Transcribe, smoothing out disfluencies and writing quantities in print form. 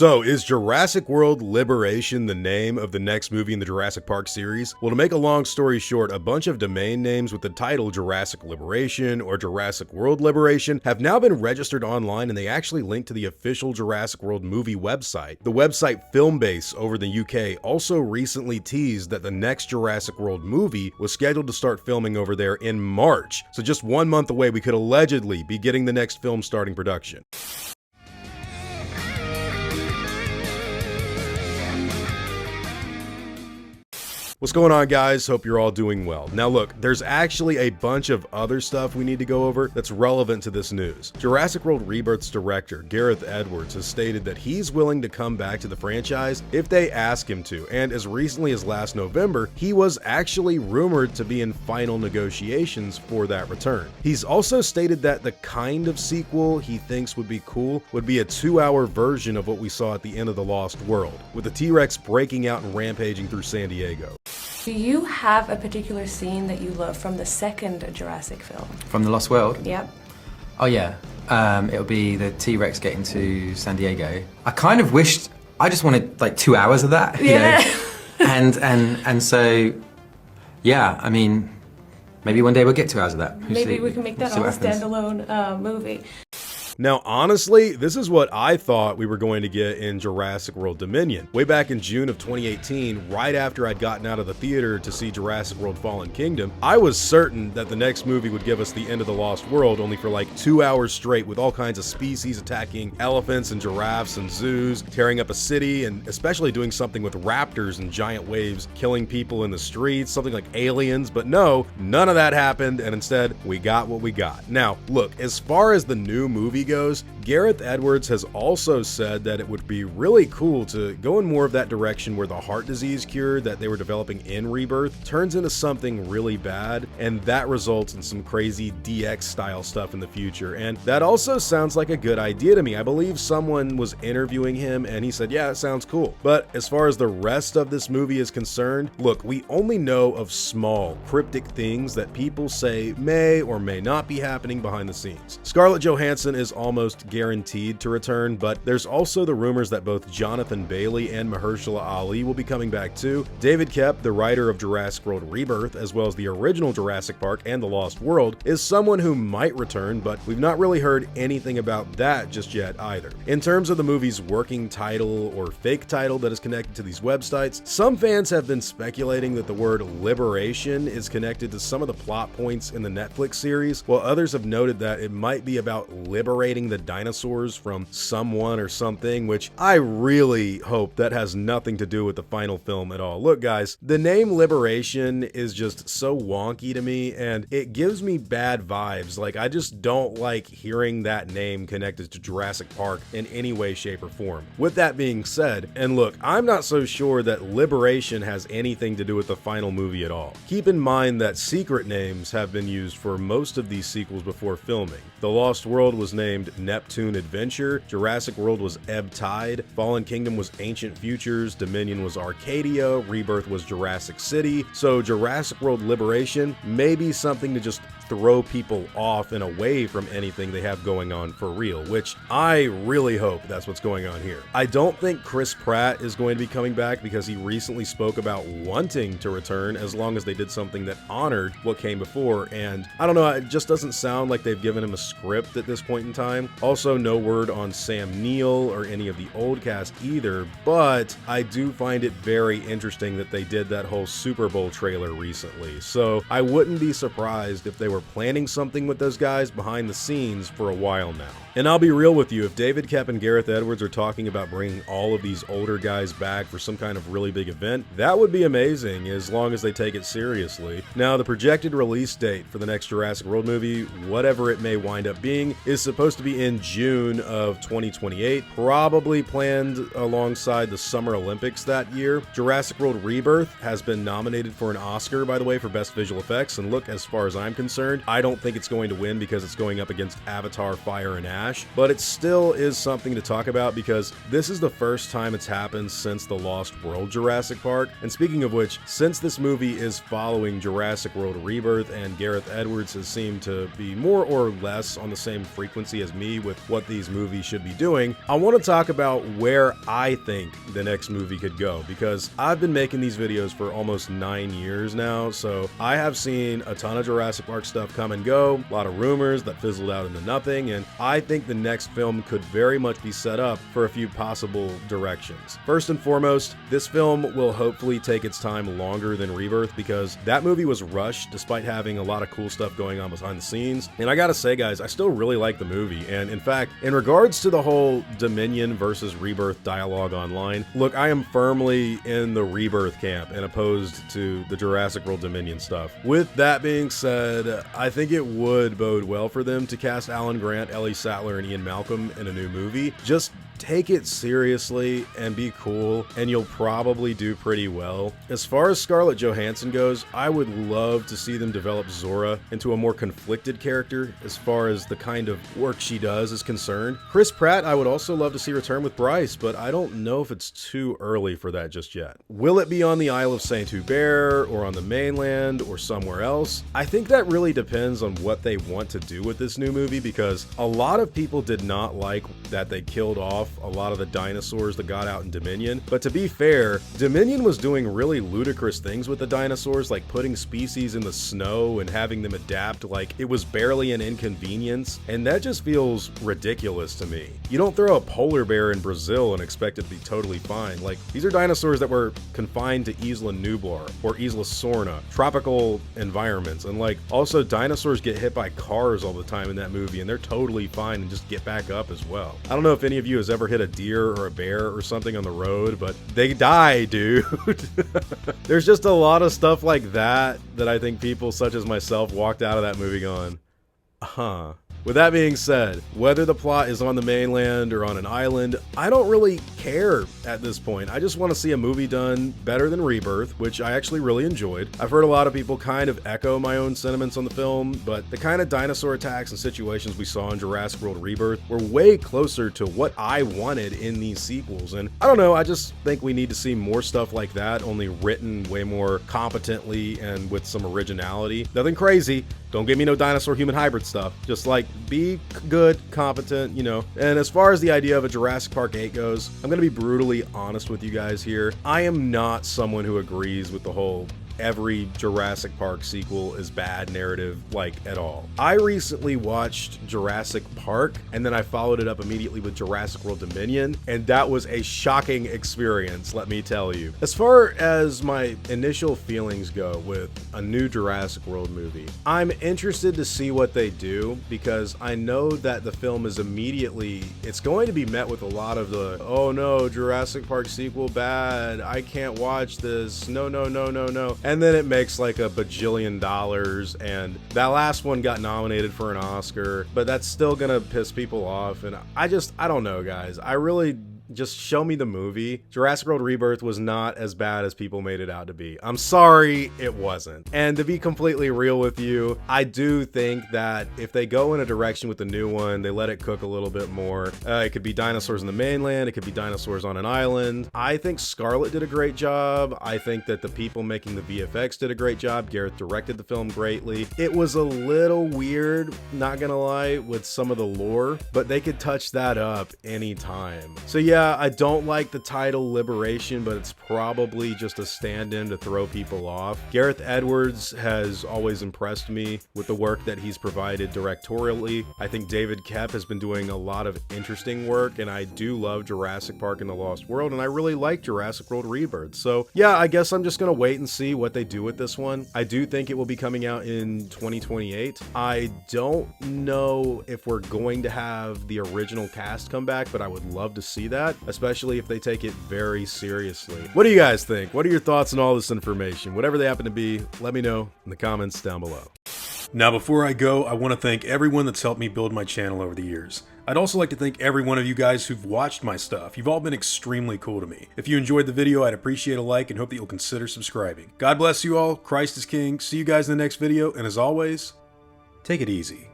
So, is Jurassic World Liberation the name of the next movie in the Jurassic Park series? Well, to make a long story short, a bunch of domain names with the title Jurassic Liberation or Jurassic World Liberation have now been registered online, and they actually link to the official Jurassic World movie website. The website Filmbase over the UK also recently teased that the next Jurassic World movie was scheduled to start filming over there in March. So just 1 month away, we could allegedly be getting the next film starting production. What's going on, guys? Hope you're all doing well. Now look, there's actually a bunch of other stuff we need to go over that's relevant to this news. Jurassic World Rebirth's director, Gareth Edwards, has stated that he's willing to come back to the franchise if they ask him to, and as recently as last November, he was actually rumored to be in final negotiations for that return. He's also stated that the kind of sequel he thinks would be cool would be a 2-hour version of what we saw at the end of The Lost World, with the T-rex breaking out and rampaging through San Diego. Do you have a particular scene that you love from the second Jurassic film? From The Lost World? Yep. Oh yeah, it'll be the T-rex getting to San Diego. I kind of wished, I just wanted like 2 hours of that, you know? And so, yeah, I mean, maybe one day we'll get 2 hours of that. Maybe we can make that all a standalone movie. Now, honestly, this is what I thought we were going to get in Jurassic World Dominion. Way back in June of 2018, right after I'd gotten out of the theater to see Jurassic World Fallen Kingdom, I was certain that the next movie would give us the end of The Lost World, only for like 2 hours straight with all kinds of species attacking elephants and giraffes and zoos, tearing up a city, and especially doing something with raptors and giant waves, killing people in the streets, something like Aliens. But no, none of that happened, and instead, we got what we got. Now, look, as far as the new movie goes, Gareth Edwards has also said that it would be really cool to go in more of that direction where the heart disease cure that they were developing in Rebirth turns into something really bad, and that results in some crazy DX style stuff in the future. And that also sounds like a good idea to me. I believe someone was interviewing him and he said, yeah, it sounds cool. But as far as the rest of this movie is concerned, look, we only know of small, cryptic things that people say may or may not be happening behind the scenes. Scarlett Johansson is almost guaranteed to return, but there's also the rumors that both Jonathan Bailey and Mahershala Ali will be coming back too. David Koepp, the writer of Jurassic World Rebirth, as well as the original Jurassic Park and The Lost World, is someone who might return, but we've not really heard anything about that just yet either. In terms of the movie's working title or fake title that is connected to these websites, some fans have been speculating that the word liberation is connected to some of the plot points in the Netflix series, while others have noted that it might be about liberating the dinosaurs from someone or something, which I really hope that has nothing to do with the final film at all. Look, guys, the name Liberation is just so wonky to me, and it gives me bad vibes. Like, I just don't like hearing that name connected to Jurassic Park in any way, shape, or form. With that being said, and look, I'm not so sure that Liberation has anything to do with the final movie at all. Keep in mind that secret names have been used for most of these sequels before filming. The Lost World was named Neptune Adventure, Jurassic World was Ebb Tide, Fallen Kingdom was Ancient Futures, Dominion was Arcadia, Rebirth was Jurassic City. So Jurassic World Liberation may be something to just throw people off and away from anything they have going on for real, which I really hope that's what's going on here. I don't think Chris Pratt is going to be coming back because he recently spoke about wanting to return as long as they did something that honored what came before, and I don't know, it just doesn't sound like they've given him a script at this point in time. Also, no word on Sam Neill or any of the old cast either, but I do find it very interesting that they did that whole Super Bowl trailer recently, so I wouldn't be surprised if they were planning something with those guys behind the scenes for a while now. And I'll be real with you, if David Koepp and Gareth Edwards are talking about bringing all of these older guys back for some kind of really big event, that would be amazing as long as they take it seriously. Now, the projected release date for the next Jurassic World movie, whatever it may wind up being, is supposed to be in June of 2028, probably planned alongside the Summer Olympics that year. Jurassic World Rebirth has been nominated for an Oscar, by the way, for Best Visual Effects, and look, as far as I'm concerned, I don't think it's going to win because it's going up against Avatar: Fire and Ash. smash, but it still is something to talk about because this is the first time it's happened since the Lost World Jurassic Park. And speaking of which, since this movie is following Jurassic World Rebirth and Gareth Edwards has seemed to be more or less on the same frequency as me with what these movies should be doing, I want to talk about where I think the next movie could go, because I've been making these videos for almost 9 years now, so I have seen a ton of Jurassic Park stuff come and go, a lot of rumors that fizzled out into nothing, and I think the next film could very much be set up for a few possible directions. First and foremost, this film will hopefully take its time longer than Rebirth, because that movie was rushed despite having a lot of cool stuff going on behind the scenes. And I gotta say, guys, I still really like the movie, and in fact, in regards to the whole Dominion versus Rebirth dialogue online, look, I am firmly in the Rebirth camp and opposed to the Jurassic World Dominion stuff. With that being said, I think it would bode well for them to cast Alan Grant, Ellie Sattler, and Ian Malcolm in a new movie. Just take it seriously and be cool, and you'll probably do pretty well. As far as Scarlett Johansson goes, I would love to see them develop Zora into a more conflicted character as far as the kind of work she does is concerned. Chris Pratt, I would also love to see return with Bryce, but I don't know if it's too early for that just yet. Will it be on the Isle of Saint-Hubert, or on the mainland, or somewhere else? I think that really depends on what they want to do with this new movie, because a lot of people did not like that they killed off a lot of the dinosaurs that got out in Dominion. But to be fair, Dominion was doing really ludicrous things with the dinosaurs, like putting species in the snow and having them adapt like it was barely an inconvenience, and that just feels ridiculous to me. You don't throw a polar bear in Brazil and expect it to be totally fine. Like, these are dinosaurs that were confined to Isla Nublar or Isla Sorna, tropical environments, and like, also dinosaurs get hit by cars all the time in that movie and they're totally fine and just get back up as well. I don't know if any of you has ever hit a deer or a bear or something on the road, but they die, dude. There's just a lot of stuff like that that I think people such as myself walked out of that movie going, huh. With that being said, whether the plot is on the mainland or on an island, I don't really care at this point. I just want to see a movie done better than Rebirth, which I actually really enjoyed. I've heard a lot of people kind of echo my own sentiments on the film, but the kind of dinosaur attacks and situations we saw in Jurassic World Rebirth were way closer to what I wanted in these sequels. And I don't know, I just think we need to see more stuff like that, only written way more competently and with some originality. Nothing crazy. Don't give me no dinosaur human hybrid stuff. Just like, be good, competent, you know. And as far as the idea of a Jurassic Park 8 goes, I'm gonna be brutally honest with you guys here. I am not someone who agrees with the whole every Jurassic Park sequel is bad narrative, like, at all. I recently watched Jurassic Park, and then I followed it up immediately with Jurassic World Dominion, and that was a shocking experience, let me tell you. As far as my initial feelings go with a new Jurassic World movie, I'm interested to see what they do, because I know that the film is immediately, it's going to be met with a lot of the, oh no, Jurassic Park sequel bad, I can't watch this, no, no, no, no, no. And then it makes like $1 bajillion, and that last one got nominated for an Oscar, but that's still gonna piss people off, and I don't know, guys. I really just show me the movie. Jurassic World Rebirth was not as bad as people made it out to be. I'm sorry, it wasn't. And to be completely real with you, I do think that if they go in a direction with the new one, they let it cook a little bit more. It could be dinosaurs in the mainland, it could be dinosaurs on an island. I think Scarlett did a great job. I think that the people making the VFX did a great job. Gareth directed the film greatly. It was a little weird, not gonna lie, with some of the lore, but they could touch that up anytime. So yeah, I don't like the title Liberation, but it's probably just a stand-in to throw people off. Gareth Edwards has always impressed me with the work that he's provided directorially. I think David Koepp has been doing a lot of interesting work, and I do love Jurassic Park and the Lost World, and I really like Jurassic World Rebirth. So yeah, I guess I'm just gonna wait and see what they do with this one. I do think it will be coming out in 2028. I don't know if we're going to have the original cast come back, but I would love to see that, especially if they take it very seriously. What do you guys think? What are your thoughts on all this information? Whatever they happen to be, let me know in the comments down below. Now, before I go, I want to thank everyone that's helped me build my channel over the years. I'd also like to thank every one of you guys who've watched my stuff. You've all been extremely cool to me. If you enjoyed the video, I'd appreciate a like and hope that you'll consider subscribing. God bless you all. Christ is King. See you guys in the next video, and as always, take it easy.